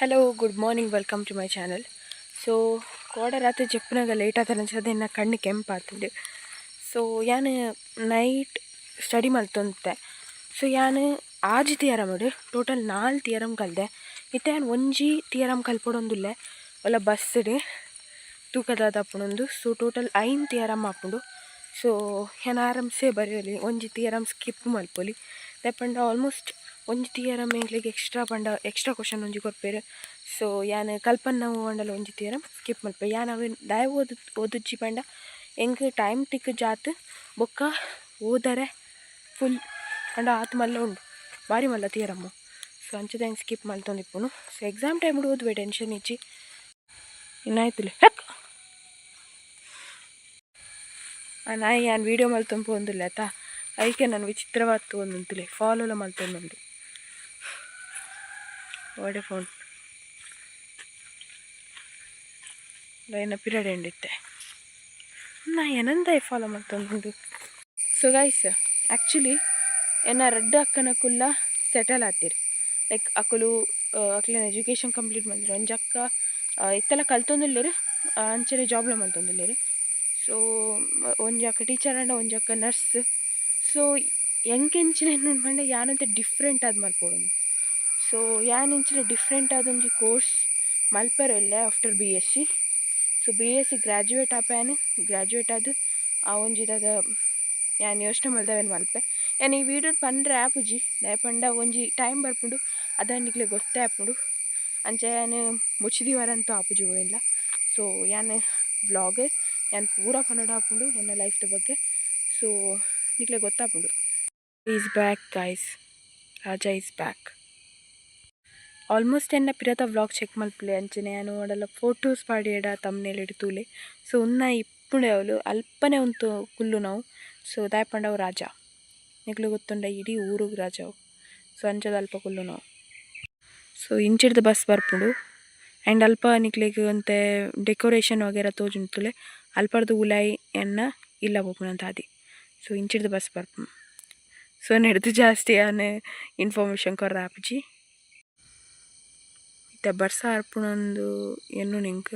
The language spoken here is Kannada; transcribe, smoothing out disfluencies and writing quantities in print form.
Hello good morning welcome to my channel. So ಕೋಡ ರಾತ್ರಿ ಜಪ್ಪನಾಗ ಲೇಟ್ ಆತನಂಚದ ಇನ್ನು ಕಣ್ಣು ಕೆಂಪಾಗ್ತದೆ. ಸೊ ಯಾನು ನೈಟ್ ಸ್ಟಡಿ ಮಲ್ತೊಂತೆ. ಸೊ ಯಾನು ಆಜಿ ತಿಯರಮಡು ಟೋಟಲ್ 4 ತಿಯರಮ್ ಕಲ್ದೆ. ಇತ್ತೆ ಯಾನು ಒಂಜಿ ತಿಯರಮ್ ಕಲ್ಪೊಡೊಂದುಲ್ಲೆ ಒಲ್ಲ ಬಸ್ಡ್ ತೂಕದಾದ ಆಪುಣೊಂದು. ಸೊ ಟೋಟಲ್ 5 ತಿಯರಮ್ ಆಪುಂಡು. ಸೊ ಯಾನು ಆರಾಮ್ಸೆ ಬರೆಯೋಲಿ ಒಂಜಿ ತಿಯರಮ್ ಸ್ಕಿಪ್ ಮಲ್ಪೊಲಿ ದೆಪ್ಪಂಡ ಆಲ್ಮೋಸ್ಟ್ ಒಂಜಿ ತಿಯರಮ್ ಎಂಕ್ಲೆಗ್ ಎಕ್ಸ್ಟ್ರಾ ಕ್ವಶನ್ ಒಂಜಿ ಕೊರ್ಪೆರ್. ಸೊ ಯಾನು ಕಲ್ಪನ್ನ ಉಂಡಲ ಒಂಜಿ ತಿಯರಮ್ ಸ್ಕಿಪ್ ಮಲ್ಪೆ. ಯಾನು ಅವು ದಯ ಓದುಜ್ಜಿ ಪಂಡ ಎಂಕ್ ಟೈಮ್ ಟಿಕ್ ಜಾತ್ ಬೊಕ್ಕ ಓದರೆ ಫುಲ್ ಪಂಡ ಆತು ಮಲ್ಲ ಉಂಡು ಬಾರಿ ಮಲ್ಲ ತಿಯರಮ್ಮು. ಸೊ ಅಂಚದ ಹೆಂಗೆ ಸ್ಕಿಪ್ ಮಲ್ತೊಂದಿಪ್ಪುನು. ಸೊ ಎಕ್ಸಾಮ್ ಟೈಮ್ ಓದುವೆ ಟೆನ್ಷನ್ ಇಚ್ಚಿ ಇನ್ನಾಯ್ತುಲೆ ನಾಯಿ ಯಾನು ವೀಡಿಯೋ ಮಲ್ತೊಂಪು ಒಂದಿಲ್ಲ ಆಯ್ತಾ. ಅದಕ್ಕೆ ನಾನು ವಿಚಿತ್ರವಾದ ಒಂದುಂತುಲೆ ಫಾಲೋಲ ಮಲ್ತೊಂದುಂಡು ಒಡೆ ಫೋನ್ ಲೈನ ಪಿರಿಯಡ್ ಎಂಡಿತ್ತೆ ನಾ ಏನಂದ ಫಾಲೋ ಮಲ್ತೊಂದುಂಡು. ಸೊ ಗೈಸ್ ಆ್ಯಕ್ಚುಲಿ ಎನ್ನ ರೆಡ್ ಅಕ್ಕನ ಕುಲ್ಲ ಸೆಟಲ್ ಆತಿರಿ. ಲೈಕ್ ಅಕ್ಕಲು ಅಕ್ಲೇನ ಎಜುಕೇಷನ್ ಕಂಪ್ಲೀಟ್ ಮಾಡಿದ್ರು. ಒಂಜಿ ಅಕ್ಕ ಇತ್ತೆಲ್ಲ ಕಲ್ತೊಂದುಲ್ಲೇರು ಅಂಚನೆ ಜಾಬ್ಲ ಮಲ್ತೊಂದುಲ್ಲೇರು. ಸೊ ಒಂಜಿ ಅಕ್ಕ ಟೀಚರ್ ಅಂಡ ಒಂಜಿ ಅಕ್ಕ ನರ್ಸ್. ಸೊ ಎಂಕೆಂಚಿನ ಏನು ಪಂಡ ಯಾನಂತೆ ಡಿಫ್ರೆಂಟ್ ಆದ್ ಮಲ್ಪೊಡು. ಸೊ ಯಾನ್ ಇಂಚಿನ ಡಿಫ್ರೆಂಟ್ ಆದೊಂಜಿ ಕೋರ್ಸ್ ಮಲ್ಪರೊಲ್ಲೆ after BSc. So BSc graduate ಆಪೇನು ಗ್ರ್ಯಾಜುಯೇಟ್ ಆದ್ ಆ ಒಂಜಿದಾದ ಯಾನು ಯೋಚನೆ ಮಲ್ದವೇನು ಮಲ್ಪೆ. ಯಾನು ಈ ವಿಡಿಯೋ ಪಂಡ್ರೆ ಆಪುಜಿ ದಯಪಂಡ ಒಂಜಿ ಟೈಮ್ ಬರ್ಪುಂಡು ಅದನ್ನಿಕ್ಲೆ ಗೊತ್ತೇ ಆಪುಂಡು ಅಂಚೆ ಯಾನು ಮುಚ್ಚಿದಿವರಂತೂ ಆಪುಜಿ ಹೋಯಿಲ್ಲ. ಸೊ ಯಾನು ವ್ಲಾಗರ್ ಯಾನು ಪೂರ ಕನ್ನಡ ಆಪುಂಡು ನನ್ನ ಲೈಫ್ದ ಬಗ್ಗೆ. ಸೊ ನಿಕ್ಲೆ ಗೊತ್ತಾಪುಂಡು. Is back guys, Raja is back. Almost ಎನ್ನ ಪಿರತ ವ್ಲಾಗ್ ಚೆಕ್ ಮಲ್ಪಲೆ ಅಂಚನೆ ಯಾನು ನೋಡಲ್ಲ ಫೋಟೋಸ್ ಪಾಡಿಯಡ ತಮ್ಮನೇಲಿ ಇಡ್ತೂಲೆ. ಸೊ ಉನ್ನ ಇಪ್ಪುಂಡೆ ಅವಳು ಅಲ್ಪನೆ ಉಂತು ಕುಲ್ಲು ನಾವು. ಸೊ ದಾಯಪಂಡವು ರಾಜ ನಿಕ್ಲು ಗೊತ್ತುಂಡ ಇಡೀ ಊರಿಗೆ ರಾಜವು. ಸೊ ಅಂಚದ ಅಲ್ಪ ಕುಲ್ಲು ನಾವು. ಸೊ ಇಂಚಿಡ್ದು ಬಸ್ ಬರ್ಪುಂಡು ಆ್ಯಂಡ್ ಅಲ್ಪ ನಿಕ್ಲಿಗೆ ಅಂತೆ ಡೆಕೋರೇಷನ್ ವಗೇರ ತೋಜುಂಟುಲೆ ಅಲ್ಪರ್ದು ಉಲಾಯಿ ಎನ್ನ ಇಲ್ಲ ಪೋಪುನಂತ ಆದಿ. ಸೊ ಇಂಚಿಡ್ದು ಬಸ್ ಬರ್ಪು. ಸೊ ನೆಡ್ದು ಜಾಸ್ತಿ ಯಾನು ಇನ್ಫಾರ್ಮೇಷನ್ ಕೊರ್ರ ಆಪುಜಿ ಇತ್ತೆ ಬರ್ಸ ಅರ್ಪುಣೊಂದು ಎನ್ನು ನಿಂಕ್